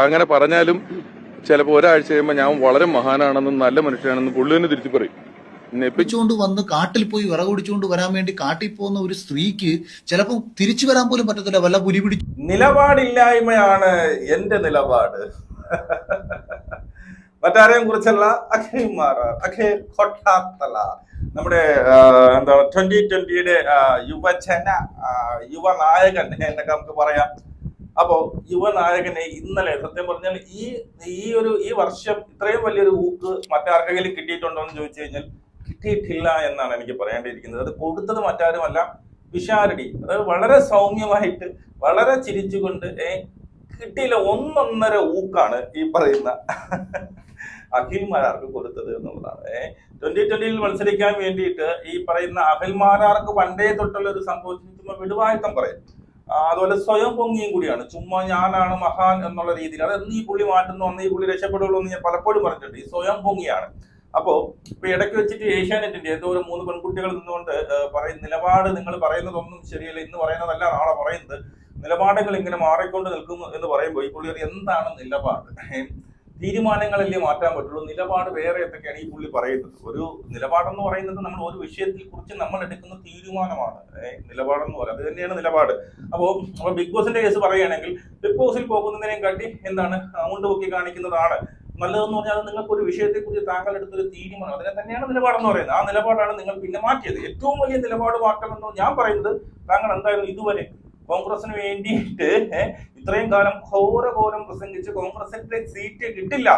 അങ്ങനെ പറഞ്ഞാലും ചിലപ്പോൾ ഒരാഴ്ച കഴിയുമ്പോൾ ഞാൻ വളരെ മഹാനാണെന്നും നല്ല മനുഷ്യനാണെന്നും പുള്ളി തന്നെ തിരിച്ചു പറയും. പിടിച്ചുകൊണ്ട് വന്ന് കാട്ടിൽ പോയി വിറകൊടിച്ചുകൊണ്ട് വരാൻ വേണ്ടി കാട്ടിൽ പോകുന്ന ഒരു സ്ത്രീക്ക് ചിലപ്പോൾ തിരിച്ചു വരാൻ പോലും പറ്റത്തില്ല. വല്ല പുലി പിടിച്ചു. നിലപാടില്ലായ്മയാണ് എന്റെ നിലപാട്. മറ്റാരെയും കുറിച്ചല്ല, അഖിൽ മാറാർ, അഖിൽ കൊട്ടാത്തല, നമ്മുടെ എന്താണ് 2020 യുവനായകൻ എന്നൊക്കെ നമുക്ക് പറയാം. അപ്പോ യുവനായകനെ ഇന്നലെ സത്യം പറഞ്ഞാൽ ഈ വർഷം ഇത്രയും വലിയൊരു ഊക്ക് മറ്റാർക്കെങ്കിലും കിട്ടിയിട്ടുണ്ടോ എന്ന് ചോദിച്ചു കഴിഞ്ഞാൽ കിട്ടിയിട്ടില്ല എന്നാണ് എനിക്ക് പറയേണ്ടിയിരിക്കുന്നത്. അത് കൊടുത്തത് മറ്റാരുമല്ല, പിഷാരടി. അത് വളരെ സൗമ്യമായിട്ട് വളരെ ചിരിച്ചുകൊണ്ട് കിട്ടിയില്ല, ഒന്നൊന്നര ഊക്കാണ് ഈ പറയുന്ന അഖിൽ മാരാർക്ക് കൊടുത്തത് എന്നുള്ളതാണ്. 2020 മത്സരിക്കാൻ വേണ്ടിയിട്ട് ഈ പറയുന്ന അഖിൽ മാരാർക്ക് പണ്ടേ തൊട്ടുള്ള ഒരു സംഭവത്തിന് ചുമ്മാ വിടുവായത്തം പറയും. അതുപോലെ സ്വയം പൊങ്ങിയും കൂടിയാണ്. ചുമ്മാ ഞാനാണ് മഹാൻ എന്നുള്ള രീതിയിൽ അതെന്ന് ഈ പുള്ളി മാറ്റുന്നു, അന്ന് ഈ പുള്ളി രക്ഷപ്പെടുള്ളൂ എന്ന് ഞാൻ പലപ്പോഴും പറഞ്ഞിട്ടുണ്ട്. ഈ സ്വയം പൊങ്ങിയാണ്. അപ്പോ ഇപ്പൊ ഇടയ്ക്ക് വെച്ചിട്ട് ഏഷ്യാനെറ്റിന്റെ ഏതോ ഒരു 3 പെൺകുട്ടികൾ നിന്നുകൊണ്ട് പറയും, നിലപാട് നിങ്ങൾ പറയുന്നതൊന്നും ശരിയല്ല, ഇന്ന് പറയുന്നതല്ല നാളെ പറയുന്നത്, നിലപാടുകൾ ഇങ്ങനെ മാറിക്കൊണ്ട് നിൽക്കുന്നു എന്ന് പറയുമ്പോൾ ഈ പുള്ളി എന്താണ് നിലപാട്? തീരുമാനങ്ങളല്ലേ മാറ്റാൻ പറ്റുള്ളൂ, നിലപാട് വേറെ എന്തൊക്കെയാണ് ഈ പുള്ളി പറയുന്നത്? ഒരു നിലപാടെന്ന് പറയുന്നത് നമ്മൾ ഒരു വിഷയത്തെ കുറിച്ച് നമ്മൾ എടുക്കുന്ന തീരുമാനമാണ് നിലപാടെന്ന് പറയുന്നത്. അത് തന്നെയാണ് നിലപാട്. അപ്പോൾ ബിഗ് ബോസിന്റെ കേസ് പറയുകയാണെങ്കിൽ ബിഗ് ബോസിൽ പോകുന്നതിനെയും കാട്ടി എന്താണ് മുണ്ട് പൊക്കി കാണിക്കുന്നതാണ് നല്ലതെന്ന് പറഞ്ഞാൽ നിങ്ങൾക്ക് ഒരു വിഷയത്തെ കുറിച്ച് താങ്കൾ എടുത്തൊരു തീരുമാനം, അതിനെ തന്നെയാണ് നിലപാടെന്ന് പറയുന്നത്. ആ നിലപാടാണ് നിങ്ങൾ പിന്നെ മാറ്റിയത്. ഏറ്റവും വലിയ നിലപാട് മാറ്റമെന്ന് ഞാൻ പറയുന്നത്, താങ്കൾ എന്തായാലും ഇതുവരെ കോൺഗ്രസിന് വേണ്ടിയിട്ട് ഇത്രയും കാലം ഘോരഘോരം പ്രസംഗിച്ച് കോൺഗ്രസിന്റെ സീറ്റ് കിട്ടില്ല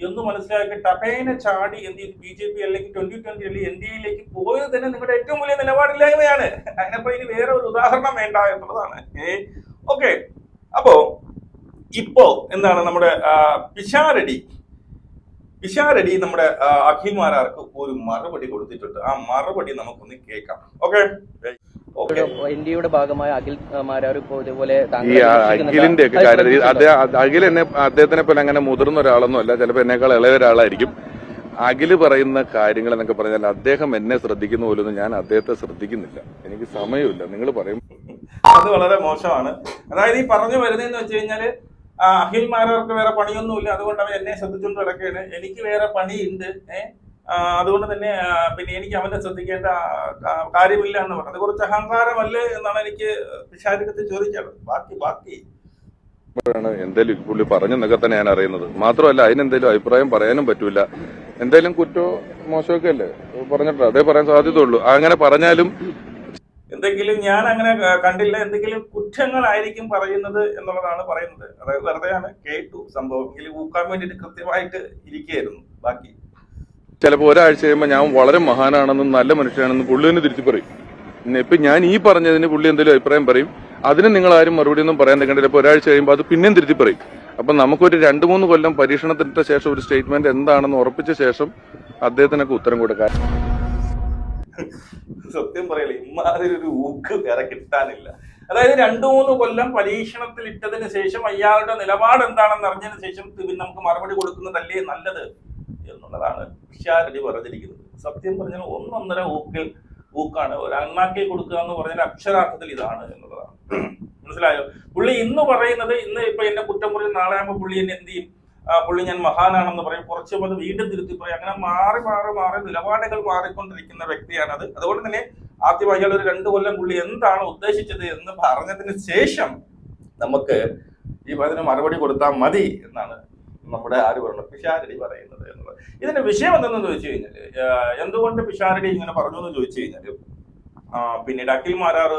എന്ന് മനസ്സിലാക്കി ടപേനെ ചാടി എന്ത് ചെയ്തു BJP അല്ലെങ്കിൽ 2020 NDA പോയത് തന്നെ നിങ്ങളുടെ ഏറ്റവും വലിയ നിലപാടില്ലായ്മയാണ്. അതിനപ്പോ ഇനി വേറെ ഒരു ഉദാഹരണം വേണ്ട എന്നുള്ളതാണ്. ഓക്കെ, അപ്പോ ഇപ്പോ എന്താണ് നമ്മുടെ പിഷാരടി നമ്മുടെ അഖിൽ മാരാർക്ക് ഒരു മറുപടി കൊടുത്തിട്ടുണ്ട്. ആ മറുപടി നമുക്കൊന്ന് കേൾക്കാം. ഓക്കെ, ഇന്ത്യയുടെ ഭാഗമായ അഖിൽ മാരാർ ഇപ്പോൾ ഇതുപോലെ ഈ അഖിലിന്റെ ഒക്കെ കാര്യത്തിൽ അഖിൽ എന്നെ അദ്ദേഹത്തിനെ പോലെ അങ്ങനെ മുതിർന്ന ഒരാളൊന്നും അല്ല, ചിലപ്പോൾ എന്നേക്കാൾ ഇളയ ഒരാളായിരിക്കും. അഖില് പറയുന്ന കാര്യങ്ങൾ എന്നൊക്കെ പറഞ്ഞാൽ അദ്ദേഹം എന്നെ ശ്രദ്ധിക്കുന്ന പോലൊന്നും ഞാൻ അദ്ദേഹത്തെ ശ്രദ്ധിക്കുന്നില്ല. എനിക്ക് സമയമില്ല. നിങ്ങൾ പറയും അത് വളരെ മോശമാണ്. അതായത് ഈ പറഞ്ഞു വരുന്നതെന്ന് വെച്ച് കഴിഞ്ഞാല് അഖിൽ മാരാർക്ക് വേറെ പണിയൊന്നുമില്ല, അതുകൊണ്ട് അവൻ എന്നെ ശ്രദ്ധിച്ചുകൊണ്ട് കിടക്കുകയാണ്. എനിക്ക് വേറെ പണിയുണ്ട്, അതുകൊണ്ട് തന്നെ പിന്നെ എനിക്ക് അവനെ ശ്രദ്ധിക്കേണ്ട കാര്യമില്ല എന്ന് പറഞ്ഞു. അത് കുറച്ച് അഹങ്കാരമല്ലേ എന്നാണ് എനിക്ക് പിഷാരടി ചോദിക്കാനുള്ളത്. ബാക്കി എന്തായാലും പുള്ളി പറഞ്ഞെന്നൊക്കെ തന്നെ ഞാൻ അറിയുന്നത്. മാത്രമല്ല അതിനെന്തെങ്കിലും അഭിപ്രായം പറയാനും പറ്റൂല. എന്തായാലും കുറ്റോ മോശമൊക്കെ അല്ലേ പറഞ്ഞിട്ടുണ്ട്, അതേ പറയാൻ സാധ്യതയുള്ളൂ. അങ്ങനെ പറഞ്ഞാലും എന്തെങ്കിലും ഞാൻ അങ്ങനെ കണ്ടില്ല, എന്തെങ്കിലും കുറ്റങ്ങളായിരിക്കും പറയുന്നത് എന്നുള്ളതാണ് പറയുന്നത്. അതായത് വെറുതെയാണ് കേട്ടു സംഭവം, എങ്കിലും ഊക്കാൻ വേണ്ടിയിട്ട് കൃത്യമായിട്ട് ഇരിക്കുകയായിരുന്നു. ബാക്കി ചിലപ്പോൾ ഒരാഴ്ച കഴിയുമ്പോൾ ഞാൻ വളരെ മഹാനാണെന്നും നല്ല മനുഷ്യനാണെന്നും പുള്ളി തന്നെ തിരിച്ചു പറയും. ഇപ്പൊ ഞാൻ ഈ പറഞ്ഞതിന് പുള്ളി എന്തെങ്കിലും അഭിപ്രായം പറയും, അതിന് നിങ്ങൾ ആരും മറുപടി ഒന്നും പറയാൻ നിൽക്കണ്ട. ഇപ്പൊ ഒരാഴ്ച കഴിയുമ്പോൾ അത് പിന്നെയും തിരുത്തി പറയും. അപ്പൊ നമുക്കൊരു 2-3 കൊല്ലം പരീക്ഷണത്തിന്റെ ശേഷം ഒരു സ്റ്റേറ്റ്മെന്റ് എന്താണെന്ന് ഉറപ്പിച്ച ശേഷം അദ്ദേഹത്തിനൊക്കെ ഉത്തരം കൊടുക്കാൻ. സത്യം പറയല, ഇമാതിരി ഒരു ഊക്ക് വേറെ കിട്ടാനില്ല. അതായത് 2-3 കൊല്ലം പരീക്ഷണത്തിൽ ഇട്ടതിന് ശേഷം അയാളുടെ നിലപാട് എന്താണെന്ന് അറിഞ്ഞതിന് ശേഷം നമുക്ക് മറുപടി കൊടുക്കുന്നതല്ലേ നല്ലത് എന്നുള്ളതാണ് പിഷാരടി പറഞ്ഞിരിക്കുന്നത്. സത്യം പറഞ്ഞാൽ ഒന്നൊന്നര ഊക്കാണ്. ഒരു അണ്ണാക്കി കൊടുക്കുക എന്ന് പറഞ്ഞാൽ അക്ഷരാർത്ഥത്തിൽ ഇതാണ് എന്നുള്ളതാണ്. മനസ്സിലായോ? പുള്ളി ഇന്ന് പറയുന്നത്, ഇന്ന് ഇപ്പൊ എന്നെ കുറ്റം പറയും, നാളെ ആകുമ്പോൾ പുള്ളി എന്നെ എന്ത് ചെയ്യും, പുള്ളി ഞാൻ മഹാനാണെന്ന് പറയും, കുറച്ച് അത് വീണ്ടും തിരുത്തി പറയും. അങ്ങനെ മാറി നിലപാടുകൾ മാറിക്കൊണ്ടിരിക്കുന്ന വ്യക്തിയാണത്. അതുകൊണ്ട് തന്നെ ആദ്യം അയാൾ ഒരു 2 കൊല്ലം പുള്ളി എന്താണ് ഉദ്ദേശിച്ചത് എന്ന് പറഞ്ഞതിന് ശേഷം നമുക്ക് അതിന് മറുപടി കൊടുത്താൽ മതി എന്നാണ് നമ്മുടെ പിഷാരടി പറയുന്നത് എന്നുള്ളത്. ഇതിന്റെ വിഷയം എന്തെന്ന് ചോദിച്ചു കഴിഞ്ഞാല്, എന്തുകൊണ്ട് പിഷാരടി ഇങ്ങനെ പറഞ്ഞു എന്ന് ചോദിച്ചു കഴിഞ്ഞാല്, പിന്നീട് അഖിൽ മാരാർ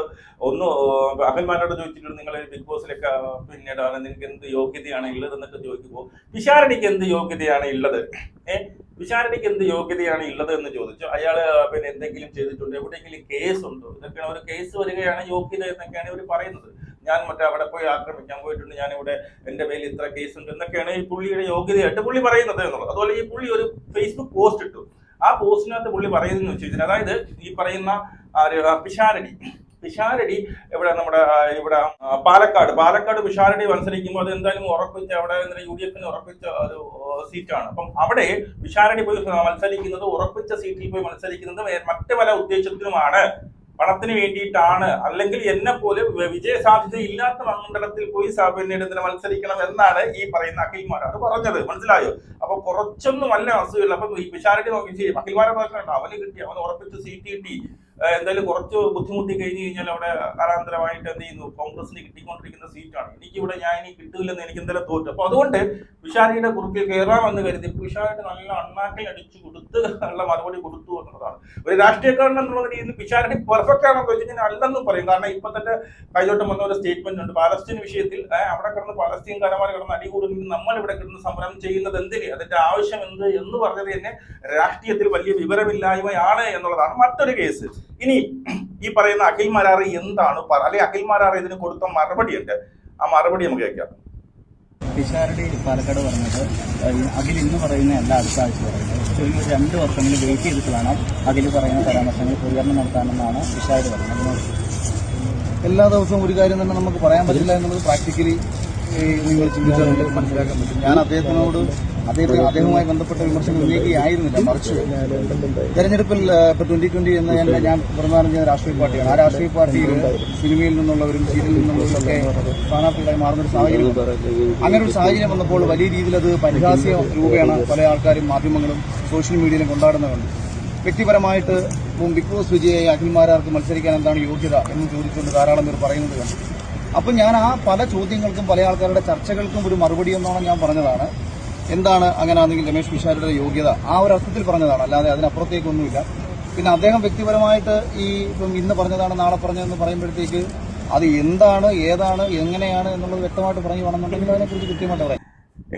അഖിൽ മാരാരോട് ചോദിച്ചിട്ടുണ്ട്, നിങ്ങൾ ബിഗ് ബോസിലൊക്കെ പിന്നീട് നിങ്ങൾക്ക് എന്ത് യോഗ്യതയാണ് ഉള്ളത് എന്നൊക്കെ ചോദിക്കുമ്പോൾ പിഷാരടിക്ക് എന്ത് യോഗ്യതയാണ് ഉള്ളത്, പിഷാരടിക്ക് എന്ത് യോഗ്യതയാണ് ഉള്ളത് എന്ന് ചോദിച്ചു. അയാള് പിന്നെ എന്തെങ്കിലും ചെയ്തിട്ടുണ്ടോ, എവിടെയെങ്കിലും കേസ് ഉണ്ടോ, ഇതൊക്കെയാണ് ഒരു കേസ് വരികയാണ് യോഗ്യത എന്നൊക്കെയാണ് ഇവർ പറയുന്നത്. ഞാൻ അവിടെ പോയി ആക്രമിക്കാൻ പോയിട്ടുണ്ട്, ഞാനിവിടെ എന്റെ പേരിൽ ഇത്ര കേസ് ഉണ്ട് എന്നൊക്കെയാണ് ഈ പുള്ളിയുടെ യോഗ്യതയായിട്ട് പുള്ളി പറയുന്നത് എന്നുള്ളത്. അതുപോലെ ഈ പുള്ളി ഒരു ഫേസ്ബുക്ക് പോസ്റ്റ് ഇട്ടു. ആ പോസ്റ്റിനകത്ത് പുള്ളി പറയുന്നതെന്ന് വെച്ച് കഴിഞ്ഞാൽ, അതായത് ഈ പറയുന്ന പിഷാരടി ഇവിടെ നമ്മുടെ ഇവിടെ പാലക്കാട് പിഷാരടി മത്സരിക്കുമ്പോൾ അത് എന്തായാലും ഉറപ്പിച്ച അവിടെ UDF ഉറപ്പിച്ച ഒരു സീറ്റാണ്. അപ്പം അവിടെ പിഷാരടി പോയി മത്സരിക്കുന്നത്, ഉറപ്പിച്ച സീറ്റിൽ പോയി മത്സരിക്കുന്നത് മറ്റു പല ഉദ്ദേശത്തിനുമാണ് പണത്തിന് വേണ്ടിയിട്ടാണ്, അല്ലെങ്കിൽ എന്നെ പോലെ വിജയ സാധ്യത ഇല്ലാത്ത മണ്ഡലത്തിൽ പോയി പിന്നെ മത്സരിക്കണം എന്നാണ് ഈ പറയുന്ന അഖിൽമാരാർ പറഞ്ഞത്. മനസ്സിലായോ? അപ്പൊ കുറച്ചൊന്നും അല്ല അസൂയല്ല. അപ്പൊ ഈ പിഷാരടി നോക്കി അഖിൽമാരെ നോക്കണ്ട, അവന് കിട്ടി, അവന് ഉറപ്പിച്ച് സീറ്റ് കിട്ടി. എന്തായാലും കുറച്ച് ബുദ്ധിമുട്ടി കഴിഞ്ഞ് കഴിഞ്ഞാൽ അവിടെ കാലാന്തരമായിട്ട് എന്ത് ചെയ്യുന്നു, കോൺഗ്രസിന് കിട്ടിക്കൊണ്ടിരിക്കുന്ന സീറ്റാണ്. എനിക്കിവിടെ ഞാൻ ഇനി കിട്ടില്ലെന്ന് എനിക്ക് എന്തായാലും തോറ്റു. അപ്പൊ അതുകൊണ്ട് പിഷാരടിയുടെ കുറുക്കിൽ കയറാമെന്ന് കരുതി പിഷാരടി നല്ല അണ്ണാക്കിൽ അടിച്ചു കൊടുത്ത് നല്ല മറുപടി കൊടുത്തു എന്നുള്ളതാണ്. ഒരു രാഷ്ട്രീയക്കാരൻ എന്നുള്ള രീതിയിൽ പിഷാരടി പെർഫെക്റ്റ് ആണെന്ന് വെച്ച് കഴിഞ്ഞാൽ അല്ലെന്നും പറയും. കാരണം ഇപ്പൊ തന്നെ കൈയോട്ടം വന്ന ഒരു സ്റ്റേറ്റ്മെന്റ് ഉണ്ട് പാലസ്തീൻ വിഷയത്തിൽ. അവിടെ കിടന്ന് പാലസ്തീൻകാരന്മാർ കിടന്ന് അടികൂടുന്നത് നമ്മൾ ഇവിടെ കിടന്ന് സമരം ചെയ്യുന്നത് എന്തിന്, അതിന്റെ ആവശ്യം എന്ത് എന്ന് പറഞ്ഞത് തന്നെ രാഷ്ട്രീയത്തിൽ വലിയ വിവരമില്ലായ്മയാണ് എന്നുള്ളതാണ് മറ്റൊരു കേസ്. ഇനി ഈ പറയുന്ന അഖിൽമാരാർ എന്താണ് അല്ലെങ്കിൽ അഖിൽമാരാർ ഇതിന് കൊടുത്ത മറുപടി ഉണ്ട്, ആ മറുപടി നമുക്ക് കേൾക്കാം. പിഷാരടി പാലക്കാട് പറഞ്ഞത് അഖിൽ ഇന്ന് പറയുന്ന എല്ലാ അടുത്ത ആഴ്ച പറയുന്നത് ചുരുങ്ങി 2 വർഷങ്ങളിൽ വെയിറ്റ് ചെയ്തിട്ട് വേണം അഖിൽ പറയുന്ന പരാമർശങ്ങൾ പ്രതികരണം നടത്താമെന്നാണ് പിഷാരടി പറയുന്നത്. എല്ലാ ദിവസവും ഒരു കാര്യം തന്നെ നമുക്ക് പറയാൻ പറ്റില്ല എന്നുള്ളത് പ്രാക്ടിക്കലി നിങ്ങൾ ചിന്തിച്ചാൽ നിങ്ങൾക്ക് മനസ്സിലാക്കാൻ പറ്റും. ഞാൻ അദ്ദേഹവുമായി ബന്ധപ്പെട്ട വിമർശനം ഉന്നയിക്കുകയായിരുന്നില്ല, മറിച്ച് തെരഞ്ഞെടുപ്പിൽ ഇപ്പോൾ 2020 എന്ന് ഞാൻ പ്രധാനം ചെയ്യുന്ന രാഷ്ട്രീയ പാർട്ടിയാണ്. ആ രാഷ്ട്രീയ പാർട്ടിയിൽ സിനിമയിൽ നിന്നുള്ളവരും സീരിയലിൽ നിന്നുള്ളവരൊക്കെ സ്ഥാനാർത്ഥികളായി മാറുന്നൊരു സാഹചര്യം. അങ്ങനെ ഒരു സാഹചര്യം വന്നപ്പോൾ വലിയ രീതിയിൽ അത് പരിഹാസ്യ രൂപയാണ് പല ആൾക്കാരും മാധ്യമങ്ങളും സോഷ്യൽ മീഡിയയിലും കൊണ്ടാടുന്നതുണ്ട്. വ്യക്തിപരമായിട്ട് ബിഗ് ബോസ് വിജയായി അഖിൽമാരാർക്ക് മത്സരിക്കാൻ എന്താണ് യോഗ്യത എന്ന് ചോദിച്ചുകൊണ്ട് ധാരാളം പേർ പറയുന്നത് കണ്ടു. അപ്പം ഞാൻ ആ പല ചോദ്യങ്ങൾക്കും പല ആൾക്കാരുടെ ചർച്ചകൾക്കും ഒരു മറുപടി എന്നോണം ഞാൻ പറഞ്ഞതാണ്. എന്താണ് അങ്ങനെയാണെങ്കിൽ രമേശ് പിഷാരടിയുടെ യോഗ്യത, ആ ഒരു അർത്ഥത്തിൽ പറഞ്ഞതാണ്, അല്ലാതെ അതിനപ്പുറത്തേക്കൊന്നുമില്ല. പിന്നെ അദ്ദേഹം വ്യക്തിപരമായിട്ട് ഇപ്പം ഇന്ന് പറഞ്ഞതാണ് നാളെ പറഞ്ഞതെന്ന് പറയുമ്പോഴത്തേക്ക് അത് എന്താണ്, ഏതാണ്, എങ്ങനെയാണ് എന്നുള്ളത് വ്യക്തമായിട്ട് പറഞ്ഞു വേണമെന്നുണ്ടെങ്കിൽ അതിനെക്കുറിച്ച് കൃത്യമായിട്ട് പറയാം.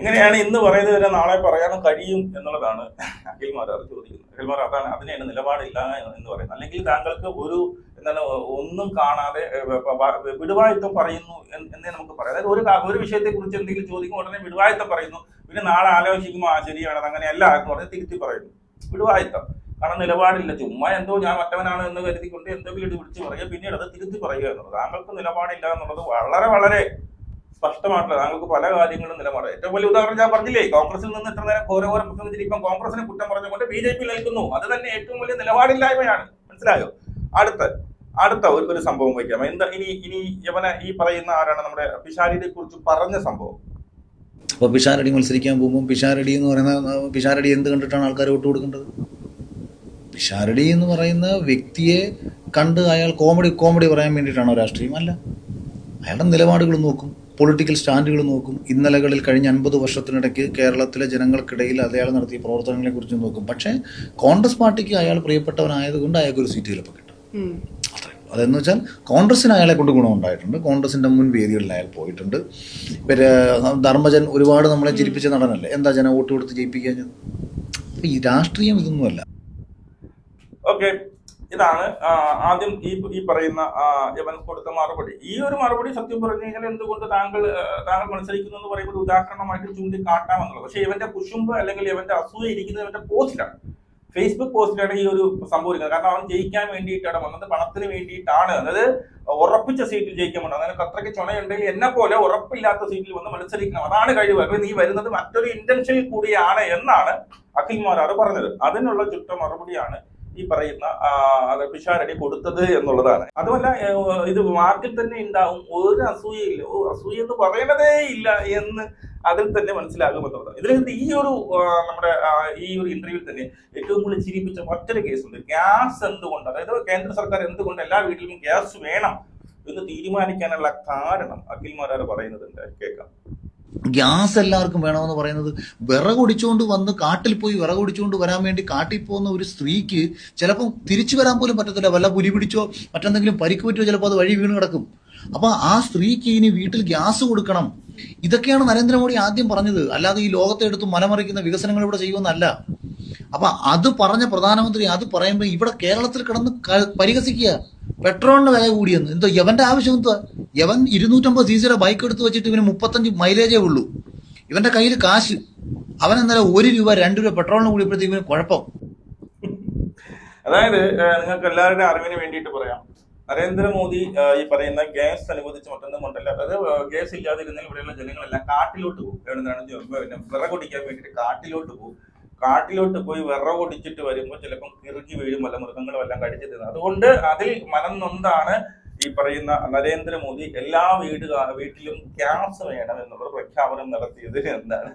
എങ്ങനെയാണ് ഇന്ന് പറയുന്നത് വരെ നാളെ പറയാനും കഴിയും എന്നുള്ളതാണ് അഖിൽമാരാർ ചോദിക്കുന്നത്. അഖിൽമാർ അതാണ്, അതിനാണ് നിലപാടില്ല എന്ന് പറയുന്നത്. അല്ലെങ്കിൽ താങ്കൾക്ക് ഒന്നും കാണാതെ വിടുവായുത്തം പറയുന്നു എന്നേ നമുക്ക് പറയാം. അതായത് ഒരു വിഷയത്തെ കുറിച്ച് എന്തെങ്കിലും ചോദിക്കുമ്പോൾ ഉടനെ വിടുവായുത്തം പറയുന്നു, പിന്നെ നാളെ ആലോചിക്കുമ്പോൾ ശരിയാണ് അങ്ങനെയല്ല എന്ന് പറഞ്ഞ് തിരുത്തി പറയുന്നു. വിടുവായുത്തം, കാരണം നിലപാടില്ല, ചുമ്മാ എന്തോ ഞാൻ മറ്റവനാണ് എന്ന് കരുതിക്കൊണ്ട് എന്തെങ്കിലും ഇത് വിളിച്ച് പറയുക, പിന്നീട് അത് തിരുത്തി പറയുക എന്നുള്ളത്. താങ്കൾക്ക് നിലപാടില്ല എന്നുള്ളത് വളരെ വളരെ സ്പഷ്ടമായിട്ടുള്ള, താങ്കൾക്ക് പല കാര്യങ്ങളും നിലപാട്. ഏറ്റവും വലിയ ഉദാഹരണം ഞാൻ പറഞ്ഞില്ലേ, കോൺഗ്രസിൽ നിന്ന് ഇത്ര നേരം ഘോരഘോരം പ്രസംഗിച്ചിരിക്കും, കോൺഗ്രസിനെ കുറ്റം പറഞ്ഞുകൊണ്ട് BJP നിൽക്കുന്നു. അത് തന്നെ ഏറ്റവും വലിയ നിലപാടില്ലായ്മയാണ്. മനസ്സിലായോ? അടുത്ത ഒരു സംഭവം വയ്ക്കാം. എന്താ ഇനി ഈ പറയുന്ന ആരാണ് നമ്മുടെ പിഷാരടിയെ കുറിച്ച് പറഞ്ഞ സംഭവം. അപ്പോൾ പിഷാരടി മത്സരിക്കാൻ പോകുമ്പോൾ പിഷാരടി എന്ന് പറയുന്ന പിഷാരടി എന്ത് കണ്ടിട്ടാണ് ആൾക്കാർ വോട്ട് കൊടുക്കേണ്ടത്? പിഷാരടി എന്ന് പറയുന്ന വ്യക്തിയെ കണ്ട് അയാൾ കോമഡി പറയാൻ വേണ്ടിയിട്ടാണോ രാഷ്ട്രീയം? അല്ല, അയാളുടെ നിലപാടുകൾ നോക്കും, പൊളിറ്റിക്കൽ സ്റ്റാൻഡുകൾ നോക്കും, ഇന്നലകളിൽ കഴിഞ്ഞ 50 വർഷത്തിനിടയ്ക്ക് കേരളത്തിലെ ജനങ്ങൾക്കിടയിൽ അയാൾ നടത്തിയ പ്രവർത്തനങ്ങളെ കുറിച്ച് നോക്കും. പക്ഷേ കോൺഗ്രസ് പാർട്ടിക്ക് അയാൾ പ്രിയപ്പെട്ടവനായതുകൊണ്ട് അയാൾക്ക് ഒരു സീറ്റ് ചിലപ്പോൾ കിട്ടും. അതെന്ന് വെച്ചാൽ കോൺഗ്രസിന് അയാളെ കൊണ്ട് ഗുണമുണ്ടായിട്ടുണ്ട്. കോൺഗ്രസിൻ്റെ മുൻ വേദികളിൽ അയാൾ പോയിട്ടുണ്ട്. പിന്നെ ധർമ്മജൻ ഒരുപാട് നമ്മളെ ചിരിപ്പിച്ച നടനല്ലേ, എന്താ ജനം വോട്ട് കൊടുത്ത് ജയിപ്പിക്കാൻ? അപ്പം ഈ രാഷ്ട്രീയം ഇതൊന്നുമല്ല. ഓക്കെ, ഇതാണ് ആദ്യം ഈ പറയുന്ന ഇവൻ കൊടുത്ത മറുപടി. ഈ ഒരു മറുപടി സത്യം പറഞ്ഞു കഴിഞ്ഞാൽ എന്തുകൊണ്ട് താങ്കൾ മത്സരിക്കുന്നു എന്ന് പറയുമ്പോൾ ഉദാഹരണമായിട്ട് ചൂണ്ടിക്കാട്ടാമെന്നുള്ളത്. പക്ഷെ ഇവന്റെ കുശുമ്പ് അല്ലെങ്കിൽ ഇവന്റെ അസൂയ ഇരിക്കുന്നത് ഇവന്റെ പോസ്റ്റിലാണ്, ഫേസ്ബുക്ക് പോസ്റ്റിലാണ് ഈ ഒരു സംഭവം ഇരിക്കുന്നത്. കാരണം അവൻ ജയിക്കാൻ വേണ്ടിയിട്ടാണ് വന്നത്, പണത്തിന് വേണ്ടിയിട്ടാണ്, അതായത് ഉറപ്പിച്ച സീറ്റിൽ ജയിക്കാൻ വേണം. അതിന് അത്രയ്ക്ക് ചുണയുണ്ടെങ്കിൽ എന്നെ പോലെ ഉറപ്പില്ലാത്ത സീറ്റിൽ വന്ന് മത്സരിക്കണം, അതാണ് കഴിവ്. അപ്പൊ നീ വരുന്നത് മറ്റൊരു ഇന്റൻഷനിൽ കൂടിയാണ് എന്നാണ് അഖിൽമാരാർ പറഞ്ഞത്. അതിനുള്ള ചുട്ട മറുപടിയാണ് ഈ പറയുന്ന പിഷാരടി കൊടുത്തത് എന്നുള്ളതാണ്. അതുമല്ല, ഇത് വാക്കിൽ തന്നെ ഉണ്ടാവും, ഒരു അസൂയയില്ല, അസൂയ എന്ന് പറയണതേ ഇല്ല എന്ന് അതിൽ തന്നെ മനസ്സിലാകുമെന്നുള്ളതാണ്. ഇതിൽ ഈ ഒരു ഇന്റർവ്യൂവിൽ തന്നെ ഏറ്റവും കൂടുതൽ ചിരിപ്പിച്ച മറ്റൊരു കേസുണ്ട്. ഗ്യാസ് എന്തുകൊണ്ട്, അതായത് കേന്ദ്ര സർക്കാർ എന്തുകൊണ്ട് എല്ലാ വീട്ടിലും ഗ്യാസ് വേണം എന്ന് തീരുമാനിക്കാനുള്ള കാരണം അഖിൽമാരാർ പറയുന്നുണ്ട്, കേൾക്കാം. ഗ്യാസ് എല്ലാവർക്കും വേണമെന്ന് പറയുന്നത്, വിറകൊടിച്ചുകൊണ്ട് വന്ന് കാട്ടിൽ പോയി വിറകൊടിച്ചുകൊണ്ട് വരാൻ വേണ്ടി കാട്ടിൽ പോകുന്ന ഒരു സ്ത്രീക്ക് ചിലപ്പോൾ തിരിച്ചു വരാൻ പോലും പറ്റത്തില്ല. വല്ല പുലി പിടിച്ചോ മറ്റെന്തെങ്കിലും പരിക്ക് പറ്റുമോ, ചിലപ്പോൾ അത് വഴി വീണ് കിടക്കും. അപ്പൊ ആ സ്ത്രീക്ക് ഇനി വീട്ടിൽ ഗ്യാസ് കൊടുക്കണം. ഇതൊക്കെയാണ് നരേന്ദ്രമോദി ആദ്യം പറഞ്ഞത്. അല്ലാതെ ഈ ലോകത്തെ എടുത്ത് മലമറിക്കുന്ന വികസനങ്ങൾ ഇവിടെ ചെയ്യുമെന്നല്ല. അപ്പൊ അത് പറഞ്ഞ പ്രധാനമന്ത്രി അത് പറയുമ്പോൾ ഇവിടെ കേരളത്തിൽ കിടന്ന് പരിഹസിക്കുക, പെട്രോളിന് വില കൂടിയെന്ന്. എന്തോ യവന്റെ ആവശ്യം എന്താ? യവൻ 250 cc ബൈക്ക് എടുത്ത് വെച്ചിട്ട് ഇവന് 35 മൈലേജേ ഉള്ളൂ. ഇവന്റെ കയ്യിൽ കാശ്, അവൻ എന്നാലും 1 രൂപ 2 രൂപ പെട്രോളിന് കൂടിയപ്പോഴത്തേക്ക് ഇവന് കുഴപ്പം. അതായത് നിങ്ങൾക്ക് എല്ലാവരുടെ അറിവിന് വേണ്ടിയിട്ട് പറയാം, നരേന്ദ്രമോദി ഈ പറയുന്ന ഗ്യാസ് അനുവദിച്ച് മറ്റൊന്നും കൊണ്ടല്ല, അതായത് ഗ്യാസ് ഇല്ലാതിരുന്നാൽ ഇവിടെയുള്ള ജനങ്ങളെല്ലാം കാട്ടിലോട്ട് പോകും. എവിടെന്നാണ് വിറകൊടിക്കാൻ വേണ്ടിയിട്ട് കാട്ടിലോട്ട് പോകും. കാട്ടിലോട്ട് പോയി വിറകൊടിച്ചിട്ട് വരുമ്പോൾ ചിലപ്പം കിറുകി വീഴും, വല്ല മൃഗങ്ങളും എല്ലാം കടിച്ചു തിന്നത്. അതുകൊണ്ട് അതിൽ മനം നൊന്താണ് ഈ പറയുന്ന നരേന്ദ്രമോദി എല്ലാ വീട്ടിലും ഗ്യാസ് വേണം എന്നുള്ള പ്രഖ്യാപനം നടത്തിയത്. എന്താണ്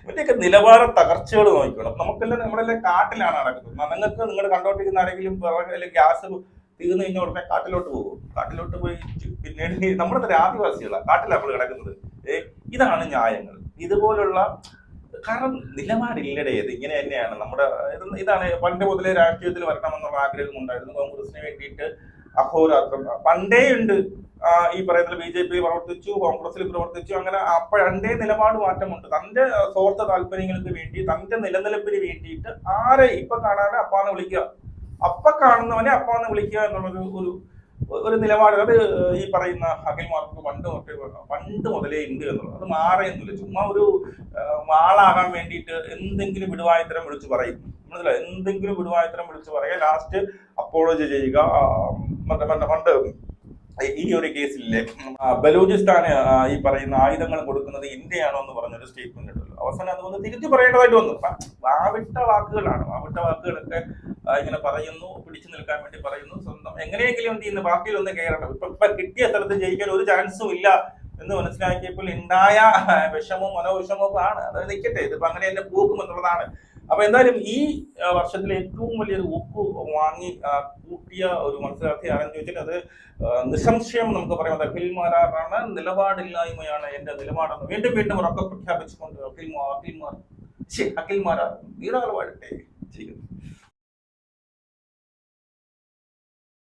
ഇവന്റെയൊക്കെ നിലവാര തകർച്ചകൾ നോക്കണം. നമുക്കെല്ലാം നമ്മളെല്ലാം കാട്ടിലാണ് നടക്കുന്നത്. നിങ്ങൾക്ക് നിങ്ങൾ കണ്ടോണ്ടിരിക്കുന്ന ആരെങ്കിലും വിറക് ഗ്യാസ് തീർന്നു കഴിഞ്ഞാൽ ഉടനെ കാട്ടിലോട്ട് പോകും. കാട്ടിലോട്ട് പോയി പിന്നീട് നമ്മുടെ ആദിവാസികളാണ് കാട്ടിലാണ് നമ്മൾ കിടക്കുന്നത്. ഇതാണ് ന്യായങ്ങൾ. ഇതുപോലുള്ള കാരണം നിലപാടില്ലടേ. ഇത് ഇങ്ങനെ തന്നെയാണ് നമ്മുടെ ഇതാണ് പണ്ട് മുതലേ രാഷ്ട്രീയത്തിൽ വരണമെന്നുള്ള ആഗ്രഹം ഉണ്ടായിരുന്നു. കോൺഗ്രസിന് വേണ്ടിയിട്ട് അഹോരാത്രം പണ്ടേ ഉണ്ട്. ഈ പറയുന്ന BJP പ്രവർത്തിച്ചു, കോൺഗ്രസിൽ പ്രവർത്തിച്ചു. അങ്ങനെ അപ്പോഴേ നിലപാട് മാറ്റമുണ്ട്. തന്റെ സ്വാർത്ഥ താല്പര്യങ്ങൾക്ക് വേണ്ടി, തന്റെ നിലനിൽപ്പിന് വേണ്ടിയിട്ട് ആരെ ഇപ്പൊ കാണാതെ അപ്പാന്ന് വിളിക്കുക, അപ്പ കാണുന്നവനെ അപ്പാന്ന് വിളിക്കുക എന്നുള്ളൊരു ഒരു നിലപാട് അത് ഈ പറയുന്ന അഖിൽമാർക്ക് പണ്ട് മുതലേ ഉണ്ട് എന്നുള്ളത്. അത് മാറിയെന്നില്ല. ചുമ്മാ ഒരു ആളാകാൻ വേണ്ടിയിട്ട് എന്തെങ്കിലും വിടുവായത്തരം വിളിച്ചു പറയും. മനസ്സിലായി? എന്തെങ്കിലും വിടുവായത്തരം വിളിച്ചു പറയുക, ലാസ്റ്റ് അപ്പോളജി ചെയ്യുക. പണ്ട് ഈ ഒരു കേസിലെ ബലൂചിസ്ഥാന് ഈ പറയുന്ന ആയുധങ്ങൾ കൊടുക്കുന്നത് ഇന്ത്യയാണോ എന്ന് പറഞ്ഞൊരു സ്റ്റേറ്റ്മെന്റ് ഉണ്ടല്ലോ. അവസാനം അത് വന്ന് തിരിച്ചു പറയേണ്ടതായിട്ട് വന്നു. വാവിട്ട വാക്കുകളാണ്. വാവിട്ട വാക്കുകളൊക്കെ ഇങ്ങനെ പറയുന്നു, പിടിച്ചു നിൽക്കാൻ വേണ്ടി പറയുന്നു. സ്വന്തം എങ്ങനെയെങ്കിലും എന്ത് ചെയ്യുന്നു, ബാക്കിയിലൊന്ന് കയറണം. ഇപ്പൊ കിട്ടിയ സ്ഥലത്ത് ജയിക്കാൻ ഒരു ചാൻസും ഇല്ല എന്ന് മനസ്സിലാക്കിയപ്പോൾ ഉണ്ടായ വിഷമവും മനോവിഷമവും ആണ്. അത് നിൽക്കട്ടെ, ഇതിപ്പോ അങ്ങനെ തന്നെ പോകും എന്നുള്ളതാണ്. അപ്പൊ എന്തായാലും ഈ വർഷത്തിലെ ഏറ്റവും വലിയൊരു ഒപ്പ് വാങ്ങി കൂട്ടിയ ഒരു മത്സരാർത്ഥി ആരെന്ന് ചോദിച്ചിട്ട് അത് നിസ്സംശയം നമുക്ക് പറയാം അഖിൽമാരാണ്. നിലപാടില്ലായ്മയാണ് എന്റെ നിലപാടെന്ന് വീണ്ടും വീണ്ടും ഉറക്കെ പ്രഖ്യാപിച്ചുകൊണ്ട് അഖിൽമാരാർ വീടാൾ വാഴട്ടെ ചെയ്യുന്നു.